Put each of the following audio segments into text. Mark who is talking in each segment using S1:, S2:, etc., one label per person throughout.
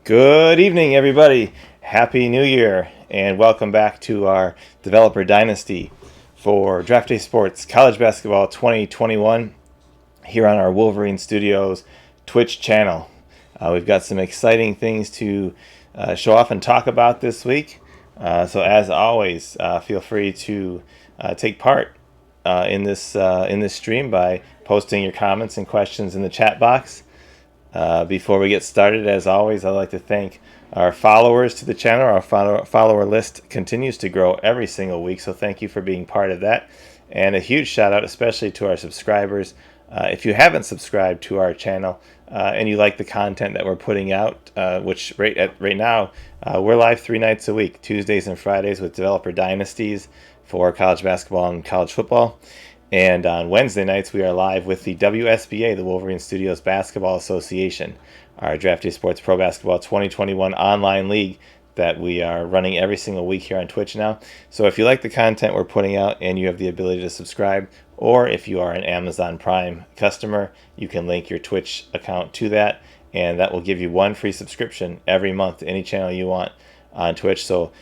S1: Good evening, everybody. Happy New Year, and welcome back to our Developer Dynasty for Draft Day Sports College Basketball 2021 here on our Wolverine Studios Twitch channel. We've got some exciting things to show off and talk about this week. So as always, feel free to take part in this stream by posting your comments and questions in the chat box. Before we get started, as always, I'd like to thank our followers to the channel. Our follower list continues to grow every single week, so thank you for being part of that. And a huge shout out especially to our subscribers. If you haven't subscribed to our channel and you like the content that we're putting out, which right now we're live 3 nights a week, Tuesdays and Fridays with Developer Dynasties for college basketball and college football. And on Wednesday nights, we are live with the WSBA, the Wolverine Studios Basketball Association, our Draft Day Sports Pro Basketball 2021 online league that we are running every single week here on Twitch now. So if you like the content we're putting out and you have the ability to subscribe, or if you are an Amazon Prime customer, you can link your Twitch account to that, and that will give you one free subscription every month to any channel you want on Twitch. So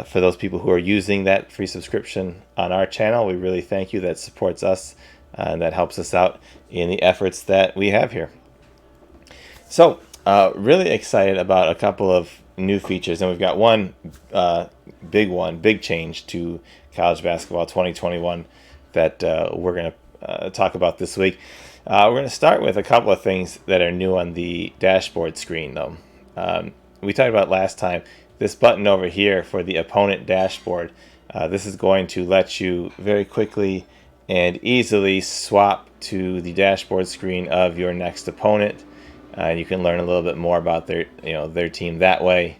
S1: for those people who are using that free subscription on our channel, we really thank you. That supports us and that helps us out in the efforts that we have here. So really excited about a couple of new features, and we've got one big change to college basketball 2021 that we're going to talk about this week. We're going to start with a couple of things that are new on the dashboard screen, though. We talked about last time this button over here for the opponent dashboard. This is going to let you very quickly and easily swap to the dashboard screen of your next opponent. You can learn a little bit more about their team that way.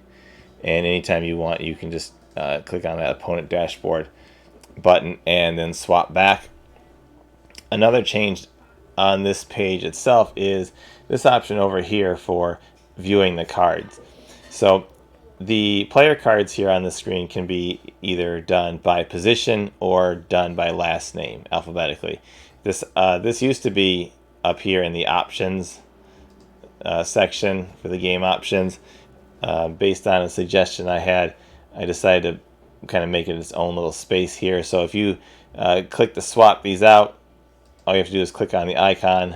S1: And anytime you want, you can just click on that opponent dashboard button and then swap back. Another change on this page itself is this option over here for viewing the cards. So the player cards here on the screen can be either done by position or done by last name alphabetically. This used to be up here in the options section for the game options. Based on a suggestion I had, I decided to kind of make it its own little space here. So if you click to swap these out, all you have to do is click on the icon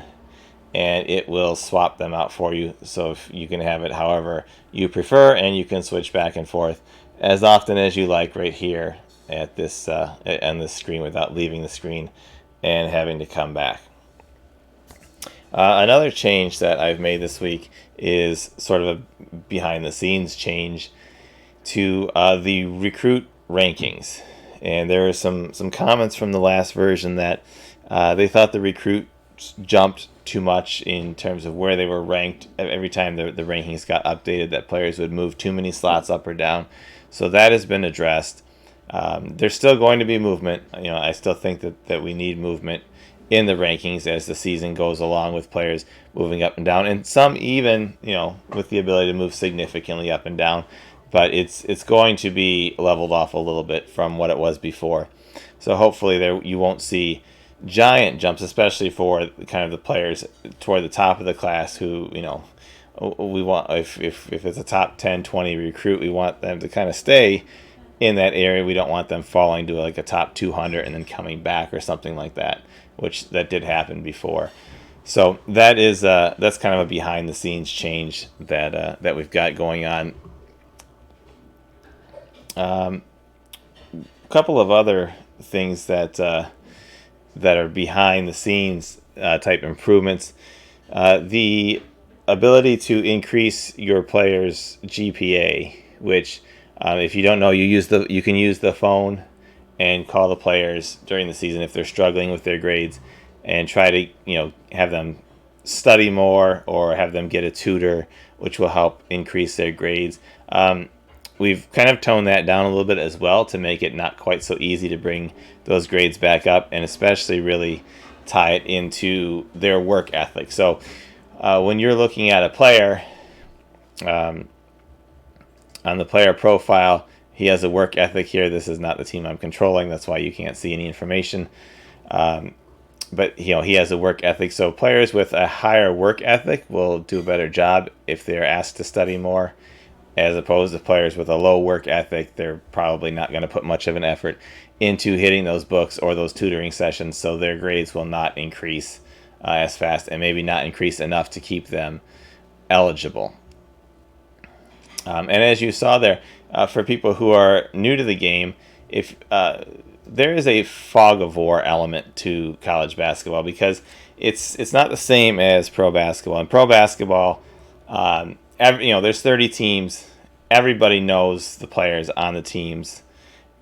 S1: and it will swap them out for you. So if you can have it however you prefer, and you can switch back and forth as often as you like right here at this on this screen without leaving the screen and having to come back. Another change that I've made this week is sort of a behind the scenes change to the recruit rankings. And there were some comments from the last version that they thought the recruits jumped too much in terms of where they were ranked. Every time the rankings got updated, that players would move too many slots up or down. So that has been addressed. There's still going to be movement. I still think that we need movement in the rankings as the season goes along, with players moving up and down, and some even with the ability to move significantly up and down. But it's going to be leveled off a little bit from what it was before. So hopefully you won't see giant jumps, especially for kind of the players toward the top of the class who we want, if it's a top 10, 20 recruit, we want them to kind of stay in that area. We don't want them falling to like a top 200 and then coming back or something like that, which that did happen before. So that's kind of a behind the scenes change that we've got going on. A couple of other things that are behind the scenes type improvements. The ability to increase your player's GPA, which if you don't know, you can use the phone and call the players during the season if they're struggling with their grades, and try to have them study more or have them get a tutor, which will help increase their grades. We've kind of toned that down a little bit as well to make it not quite so easy to bring those grades back up, and especially really tie it into their work ethic. So when you're looking at a player, on the player profile, he has a work ethic here. This is not the team I'm controlling. That's why you can't see any information. but he has a work ethic. So players with a higher work ethic will do a better job if they're asked to study more, as opposed to players with a low work ethic. They're probably not going to put much of an effort into hitting those books or those tutoring sessions, so their grades will not increase as fast, and maybe not increase enough to keep them eligible. And as you saw there, for people who are new to the game, if there is a fog of war element to college basketball, because it's not the same as pro basketball. In pro basketball, there's 30 teams. Everybody knows the players on the teams,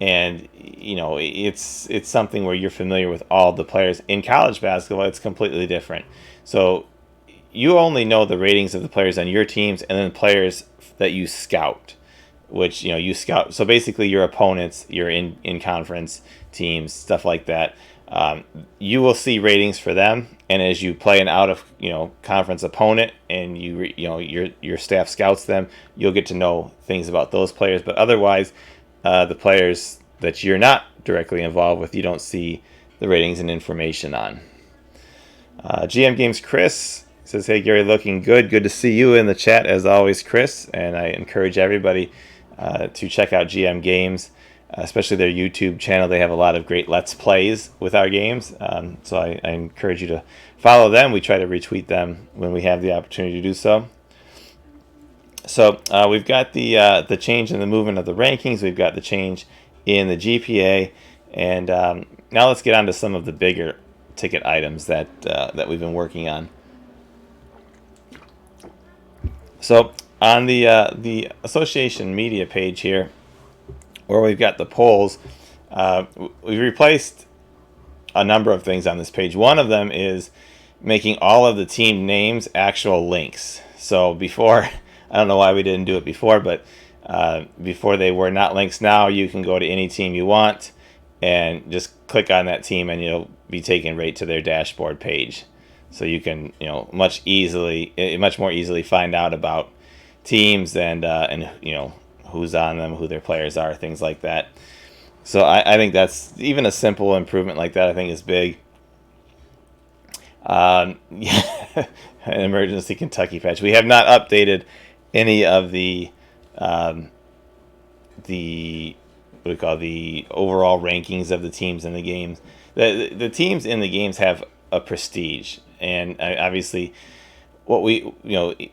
S1: and it's something where you're familiar with all the players. In college basketball, it's completely different. So you only know the ratings of the players on your teams, and then players that you scout, which you scout. So basically, your opponents, your in conference teams, stuff like that. You will see ratings for them, and as you play an out of conference opponent, and your staff scouts them, you'll get to know things about those players. But otherwise, the players that you're not directly involved with, you don't see the ratings and information on. GM Games Chris says, "Hey Gary, looking good. Good to see you in the chat as always, Chris." And I encourage everybody to check out GM Games, especially their YouTube channel. They have a lot of great Let's Plays with our games. So I encourage you to follow them. We try to retweet them when we have the opportunity to do so. So we've got the change in the movement of the rankings. We've got the change in the GPA. And now let's get on to some of the bigger ticket items that we've been working on. So on the association media page here, where we've got the polls, we've replaced a number of things on this page. One of them is making all of the team names actual links. So before, I don't know why we didn't do it before, but before they were not links. Now you can go to any team you want and just click on that team, and you'll be taken right to their dashboard page. So you can much more easily find out about teams and who's on them, who their players are, things like that. So I think that's even a simple improvement like that. I think is big. An emergency Kentucky patch. We have not updated any of the overall rankings of the teams in the games. The teams in the games have a prestige, and obviously, what we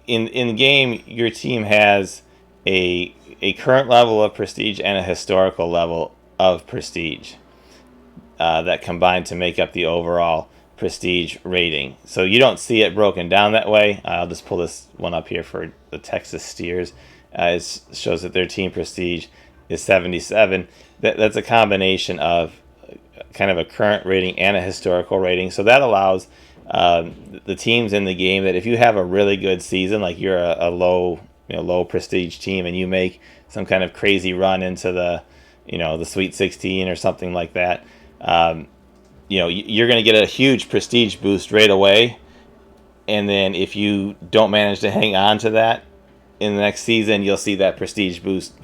S1: in the game, your team has a current level of prestige and a historical level of prestige that combine to make up the overall prestige rating. So you don't see it broken down that way. I'll just pull this one up here for the Texas Steers. It shows that their team prestige is 77. That's a combination of kind of a current rating and a historical rating. So that allows the teams in the game that if you have a really good season, like you're a low prestige team, and you make some kind of crazy run into the Sweet 16 or something like that, you're going to get a huge prestige boost right away. And then if you don't manage to hang on to that in the next season, you'll see that prestige boost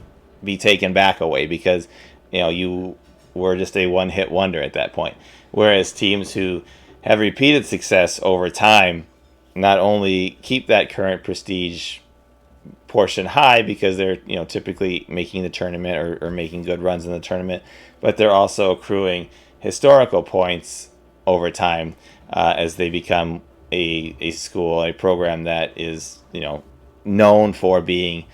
S1: be taken back away, because you were just a one-hit wonder at that point. Whereas teams who have repeated success over time not only keep that current prestige portion high because they're typically making the tournament or making good runs in the tournament, but they're also accruing historical points over time as they become a school, a program that is known for being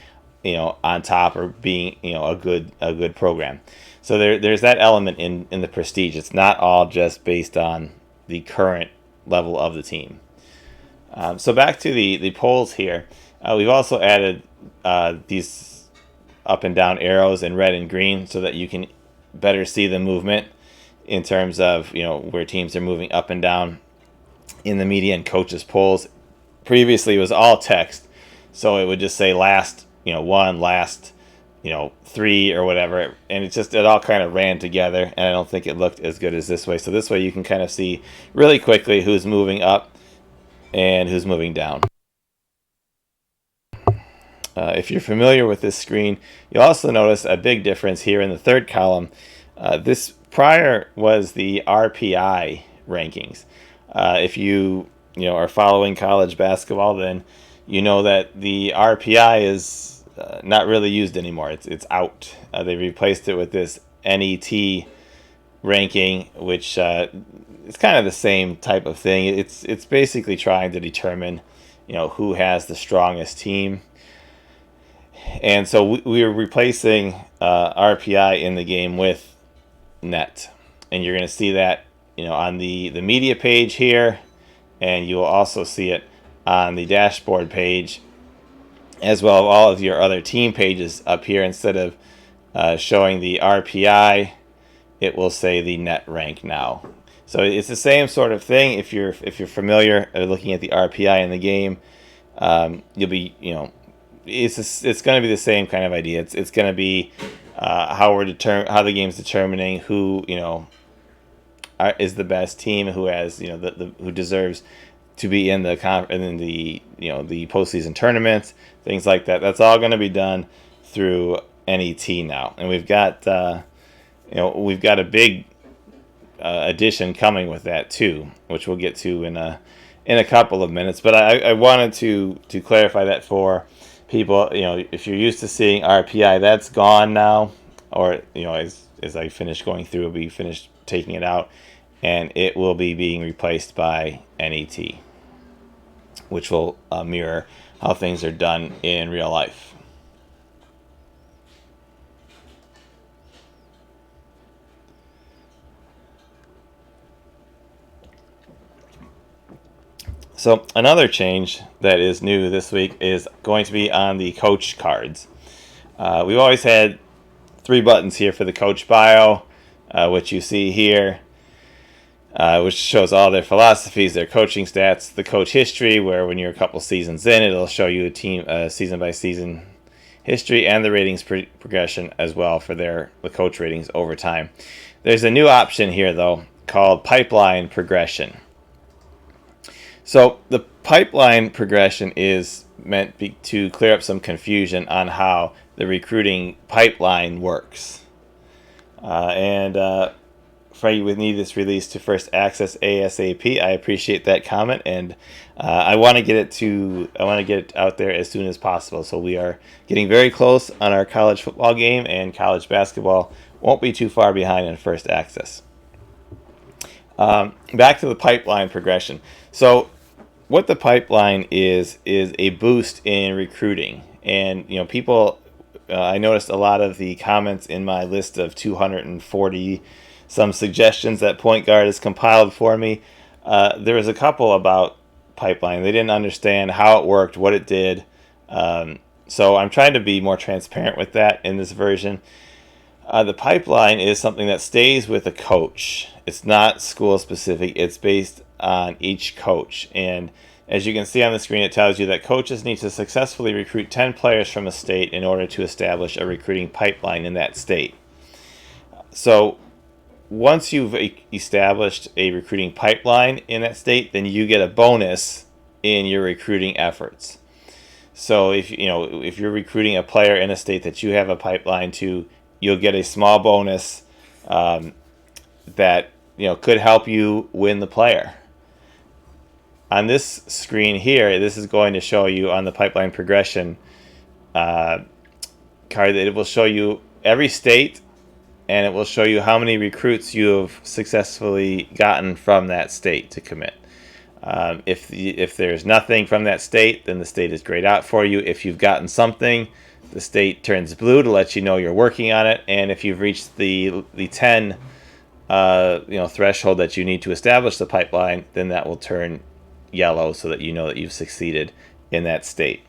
S1: on top, or being a good program. So there's that element in the prestige. It's not all just based on the current level of the team. So back to the polls here. We've also added these up and down arrows in red and green so that you can better see the movement in terms of where teams are moving up and down in the media and coaches polls. Previously it was all text, so it would just say last one, last 3 or whatever, and it all kind of ran together, and I don't think it looked as good as this way. So this way you can kind of see really quickly who's moving up and who's moving down. If you're familiar with this screen, you'll also notice a big difference here in the third column. This prior was the RPI rankings. If you are following college basketball, then you know that the RPI is not really used anymore. It's out. They replaced it with this NET ranking, which is kind of the same type of thing. It's basically trying to determine, who has the strongest team. And so we are replacing RPI in the game with net, and you're going to see that on the media page here, and you will also see it on the dashboard page, as well as all of your other team pages up here. Instead of showing the RPI, it will say the net rank now. So it's the same sort of thing. If you're familiar looking at the RPI in the game, you'll be it's going to be the same kind of idea. It's going to be how the game's determining who is the best team, who has who deserves to be in the the postseason tournaments, things like that. That's all going to be done through NET now, and we've got a big addition coming with that too, which we'll get to in a couple of minutes. But I wanted to clarify that for people. If you're used to seeing RPI, that's gone now, or as I finish going through, we'll be finished taking it out, and it will be being replaced by NET, which will mirror how things are done in real life. So another change that is new this week is going to be on the coach cards. We've always had 3 buttons here for the coach bio, which you see here, which shows all their philosophies, their coaching stats, the coach history, where when you're a couple seasons in, it'll show you a team season by season history, and the ratings progression as well for the coach ratings over time. There's a new option here though called pipeline progression. So the pipeline progression is meant to clear up some confusion on how the recruiting pipeline works. Freddie would need this release to first access ASAP. I appreciate that comment, and I want to get it out there as soon as possible. So we are getting very close on our college football game, and college basketball won't be too far behind in first access. Back to the pipeline progression. So what the pipeline is a boost in recruiting, and people. I noticed a lot of the comments in my list of 240 some suggestions that Point Guard has compiled for me. There was a couple about pipeline. They didn't understand how it worked, what it did. So I'm trying to be more transparent with that in this version. The pipeline is something that stays with a coach. It's not school specific. It's based on each coach. And as you can see on the screen, it tells you that coaches need to successfully recruit 10 players from a state in order to establish a recruiting pipeline in that state. So once you've established a recruiting pipeline in that state, then you get a bonus in your recruiting efforts. So if you're recruiting a player in a state that you have a pipeline to, you'll get a small bonus that could help you win the player. On this screen here, this is going to show you on the pipeline progression card that it will show you every state, and it will show you how many recruits you have successfully gotten from that state to commit. If there's nothing from that state, then the state is grayed out for you. If you've gotten something, the state turns blue to let you know you're working on it. And if you've reached the 10 threshold that you need to establish the pipeline, then that will turn yellow so that you know that you've succeeded in that state.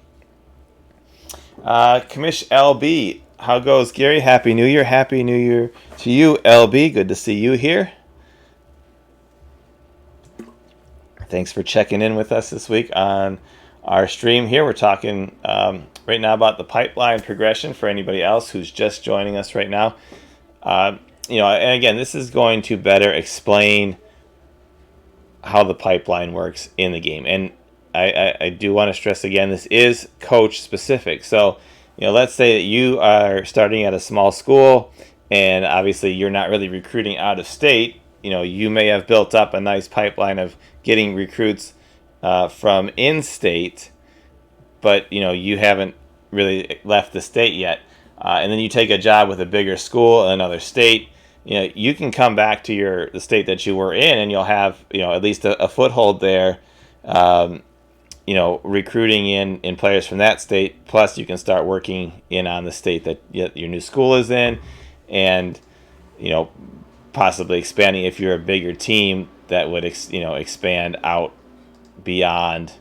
S1: Commish LB, how goes, Gary? Happy New Year. Happy New Year to you, LB. Good to see you here. Thanks for checking in with us this week on our stream here. We're talking right now about the pipeline progression for anybody else who's just joining us right now. And again, this is going to better explain how the pipeline works in the game. And I do want to stress again, this is coach specific. So, let's say that you are starting at a small school, and obviously you're not really recruiting out of state. you may have built up a nice pipeline of getting recruits from in-state, but you haven't really left the state yet, and then you take a job with a bigger school in another state. You can come back to the state that you were in, and you'll have at least a foothold there. Recruiting in players from that state. Plus, you can start working in on the state that your new school is in, and possibly expanding if you're a bigger team that would expand out beyond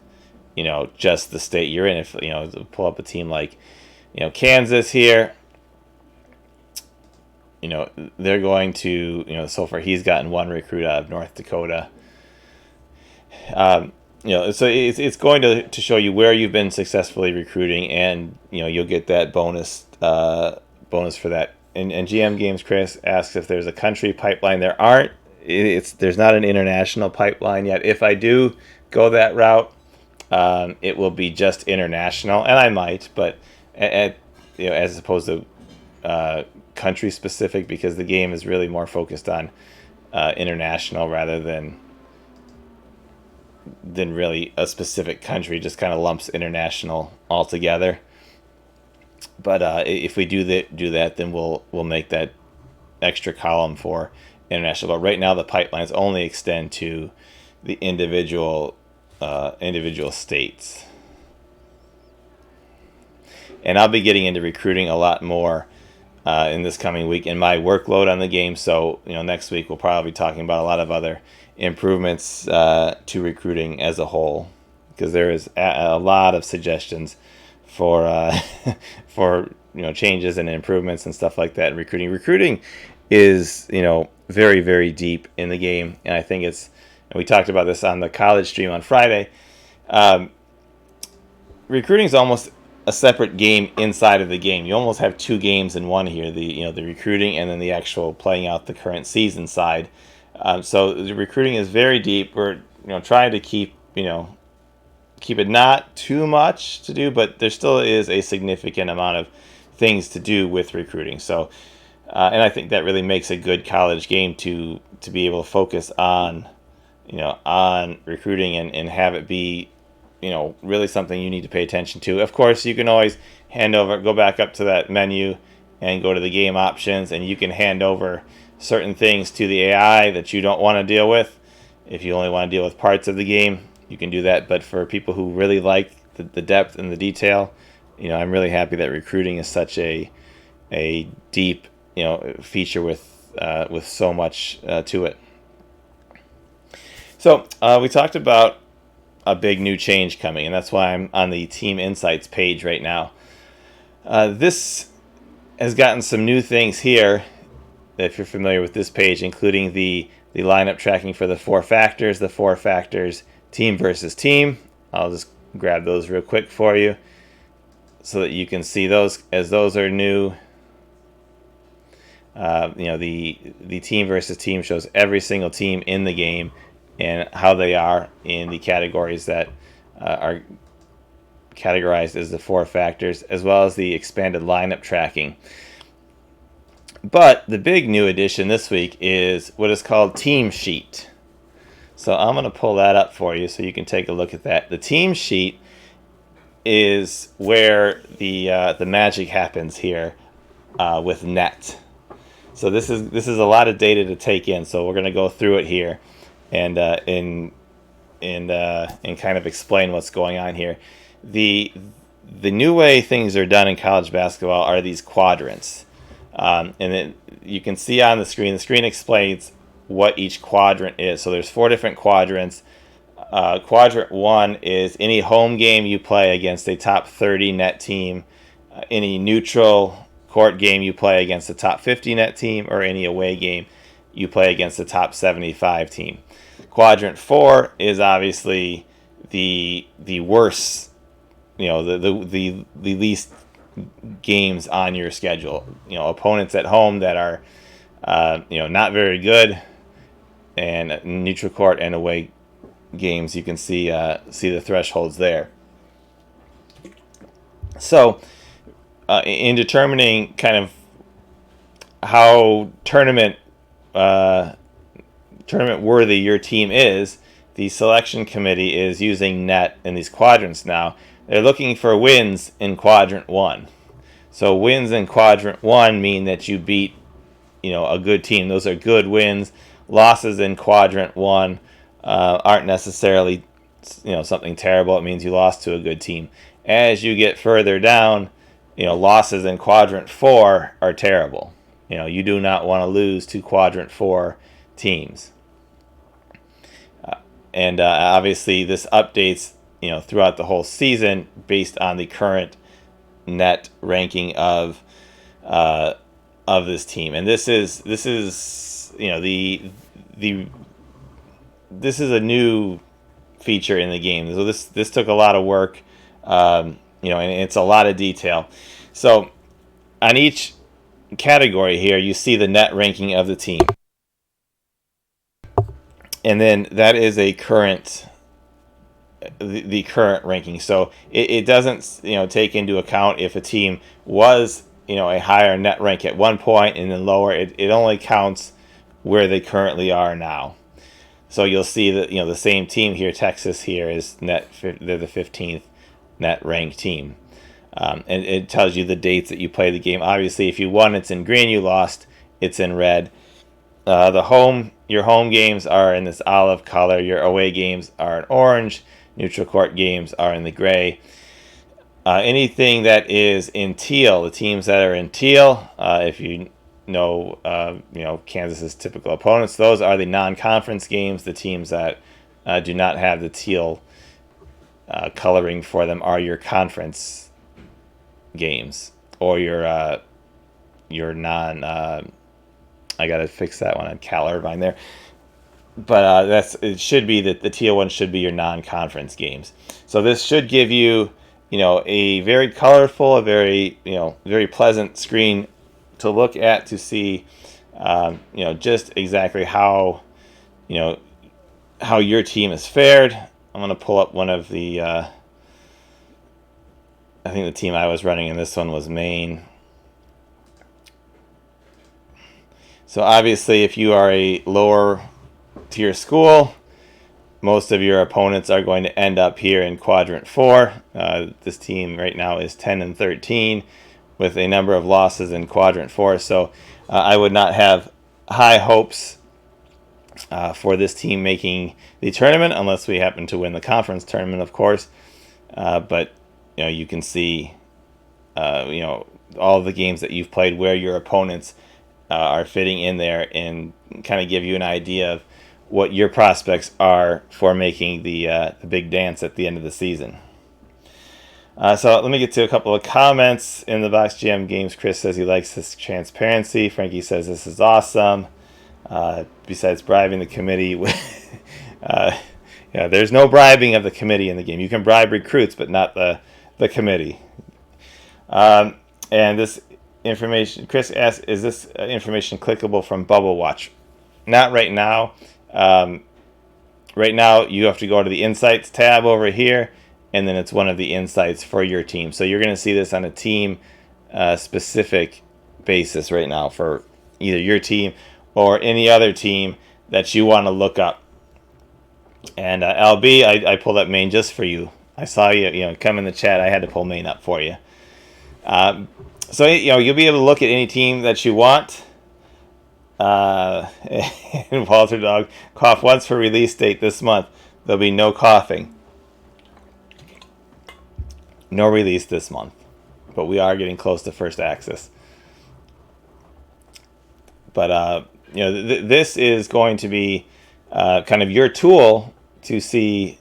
S1: just the state you're in. If pull up a team like Kansas here, they're going to so far he's gotten one recruit out of North Dakota. So it's going to show you where you've been successfully recruiting, and you'll get that bonus for that. And GM Games Chris asks if there's a country pipeline. There aren't. There's not an international pipeline yet. If I do go that route, it will be just international, and I might, but as opposed to country specific, because the game is really more focused on international rather than really a specific country. Just kind of lumps international altogether. But if we do that, then we'll make that extra column for international. But right now, the pipelines only extend to the individual states. And I'll be getting into recruiting a lot more in this coming week in my workload on the game. So next week we'll probably be talking about a lot of other improvements to recruiting as a whole, because there is a lot of suggestions for changes and improvements and stuff like that in recruiting. Recruiting is very, very deep in the game, and I think and we talked about this on the college stream on Friday. Recruiting is almost a separate game inside of the game. You almost have two games in one here: the recruiting and then the actual playing out the current season side. So the recruiting is very deep. We're trying to keep it not too much to do, but there still is a significant amount of things to do with recruiting. So, and I think that really makes a good college game to be able to focus on recruiting and have it be really something you need to pay attention to. Of course, you can always go back up to that menu and go to the game options, and you can hand over certain things to the AI that you don't want to deal with. If you only want to deal with parts of the game, you can do that. But for people who really like the depth and the detail, I'm really happy that recruiting is such a deep feature with so much to it. So we talked about a big new change coming, and that's why I'm on the Team Insights page right now. This has gotten some new things here, if you're familiar with this page, including the lineup tracking for the 4 factors, the 4 factors team versus team. I'll just grab those real quick for you so that you can see those, as those are new. The team versus team shows every single team in the game and how they are in the categories that are categorized as the 4 factors, as well as the expanded lineup tracking. But the big new addition this week is what is called Team Sheet. So I'm going to pull that up for you so you can take a look at that. The Team Sheet is where the magic happens here with net. So this is a lot of data to take in. So we're going to go through it here and kind of explain what's going on here. The new way things are done in college basketball are these quadrants. And then you can see on the screen explains what each quadrant is. So there's 4 different quadrants. Quadrant 1 is any home game you play against a top 30 net team, any neutral court game you play against a top 50 net team, or any away game you play against a top 75 team. Quadrant 4 is obviously the worst, the least games on your schedule. Opponents at home that are not very good, and neutral court and away games. You can see the thresholds there. So in determining kind of how tournament tournament worthy your team is, the selection committee is using net in these quadrants now. They're looking for wins in quadrant 1. So wins in quadrant 1 mean that you beat, a good team. Those are good wins. Losses in quadrant 1 aren't necessarily, something terrible. It means you lost to a good team. As you get further down, losses in quadrant 4 are terrible. You do not want to lose to quadrant 4 teams. And obviously this updates, throughout the whole season based on the current net ranking of this team. And this is this is a new feature in the game. So this took a lot of work, and it's a lot of detail. So on each category here, you see the net ranking of the team, and then that is a current the current ranking. So it doesn't take into account if a team was a higher net rank at one point and then lower. It only counts where they currently are now. So you'll see that the same team here, Texas here, is they're the 15th net ranked team, and it tells you the dates that you play the game. Obviously, if you won, it's in green. You lost, it's in red. Your home games are in this olive color. Your away games are in orange. Neutral court games are in the gray. Anything that is in teal, the teams that are in teal, if you know Kansas's typical opponents, those are the non-conference games. The teams that do not have the teal coloring for them are your conference games, or your non. I gotta fix that one on Cal Irvine there. But it should be that the teal one should be your non-conference games. So this should give you, a very colorful, a very, very pleasant screen to look at, to see, just exactly how, how your team has fared. I'm gonna pull up one of the. I think the team I was running in this one was Maine. So obviously, if you are a lower tier school, most of your opponents are going to end up here in quadrant 4. This team right now is 10-13 with a number of losses in quadrant 4. So I would not have high hopes for this team making the tournament, unless we happen to win the conference tournament, of course. But you can see all of the games that you've played, where your opponents are fitting in there, and kind of give you an idea of what your prospects are for making the big dance at the end of the season. So let me get to a couple of comments in the Box GM games. Chris says he likes this transparency. Frankie says this is awesome. Besides bribing the committee, there's no bribing of the committee in the game. You can bribe recruits, but not the committee. And this information, Chris asks, is this information clickable from Bubble Watch? Not right now. Right now, you have to go to the Insights tab over here, and then it's one of the insights for your team. So you're going to see this on a team specific basis right now for either your team or any other team that you want to look up. And LB, I pulled up Maine just for you. I saw you come in the chat. I had to pull Maine up for you. So you'll be able to look at any team that you want. And Walter Dog, cough once for release date this month. There'll be no coughing. No release this month. But we are getting close to first access. But this is going to be kind of your tool to see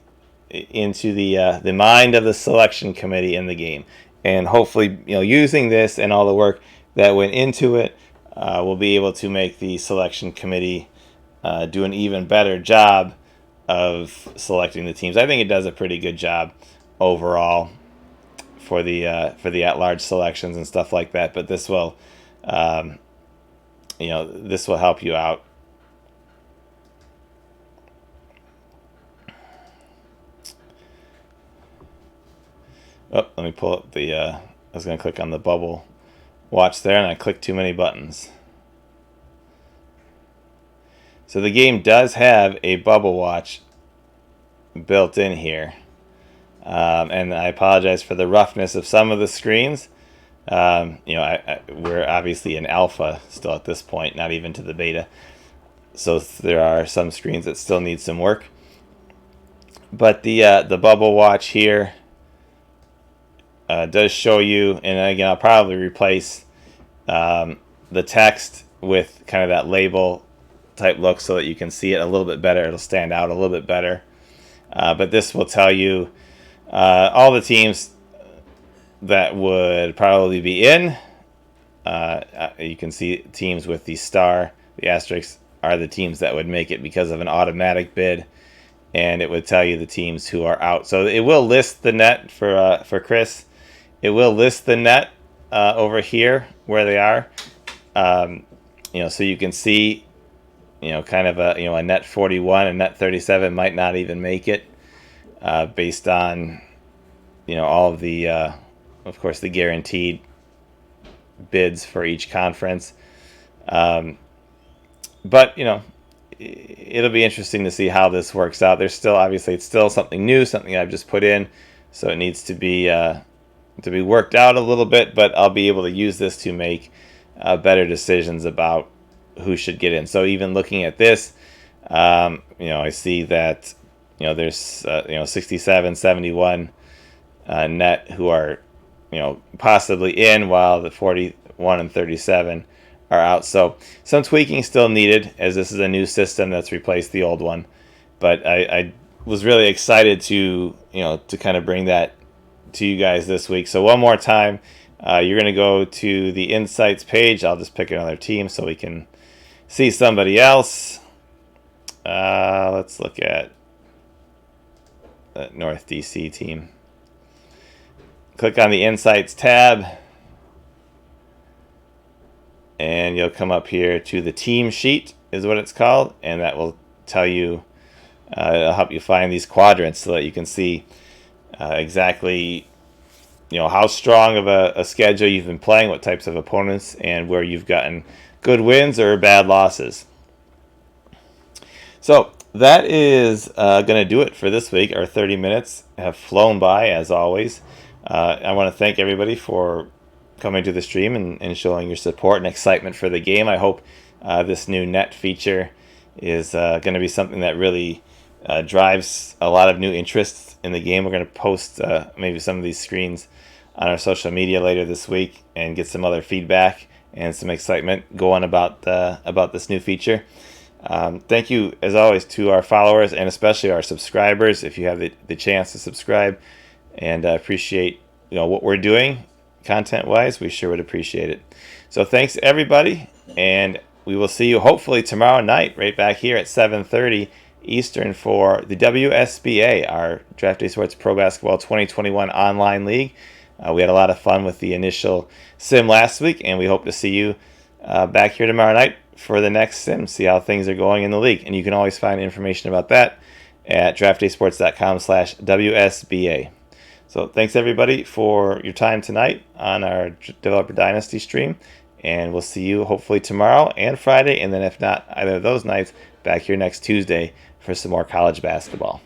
S1: into the mind of the selection committee in the game, and hopefully using this and all the work that went into it, we'll be able to make the selection committee do an even better job of selecting the teams. I think it does a pretty good job overall for the at-large selections and stuff like that. But this will, this will help you out. Oh, let me pull up the. I was going to click on the bubble watch there, and I clicked too many buttons. So the game does have a bubble watch built in here. And I apologize for the roughness of some of the screens. We're obviously in alpha still at this point, not even to the beta. So there are some screens that still need some work. But the bubble watch here does show you, and again, I'll probably replace the text with kind of that label type look so that you can see it a little bit better. It'll stand out a little bit better. But this will tell you all the teams that would probably be in. You can see teams with the star, the asterisk, are the teams that would make it because of an automatic bid, and it would tell you the teams who are out. So it will list the net for Chris. It will list the net over here where they are. So you can see, kind of a net 41 and net 37 might not even make it, based on, all of the, of course, the guaranteed bids for each conference. But it'll be interesting to see how this works out. There's still, obviously, it's still something new, something I've just put in, so it needs to be worked out a little bit. But I'll be able to use this to make better decisions about who should get in. So even looking at this, I see that there's 67, 71 net who are possibly in, while the 41 and 37 are out. So some tweaking still needed, as this is a new system that's replaced the old one. But I was really excited to kind of bring that to you guys this week. So one more time, you're going to go to the Insights page. I'll just pick another team so we can see somebody else. Let's look at that North DC team. Click on the Insights tab, and you'll come up here to the team sheet, is what it's called, and that will tell you, it'll help you find these quadrants so that you can see exactly how strong of a schedule you've been playing, what types of opponents, and where you've gotten good wins or bad losses. So that is going to do it for this week. Our 30 minutes have flown by, as always. I want to thank everybody for coming to the stream and showing your support and excitement for the game. I hope this new net feature is going to be something that really drives a lot of new interest in the game. We're going to post maybe some of these screens on our social media later this week and get some other feedback and some excitement going about this new feature. Thank you, as always, to our followers and especially our subscribers. If you have the chance to subscribe and appreciate what we're doing content-wise, we sure would appreciate it. So thanks, everybody, and we will see you hopefully tomorrow night right back here at 7:30 Eastern for the WSBA, our Draft Day Sports Pro Basketball 2021 online league. We had a lot of fun with the initial sim last week, and we hope to see you back here tomorrow night for the next sim, see how things are going in the league. And you can always find information about that at draftdaysports.com/WSBA. So thanks, everybody, for your time tonight on our Developer Dynasty stream, and we'll see you hopefully tomorrow and Friday, and then if not either of those nights, back here next Tuesday for some more college basketball.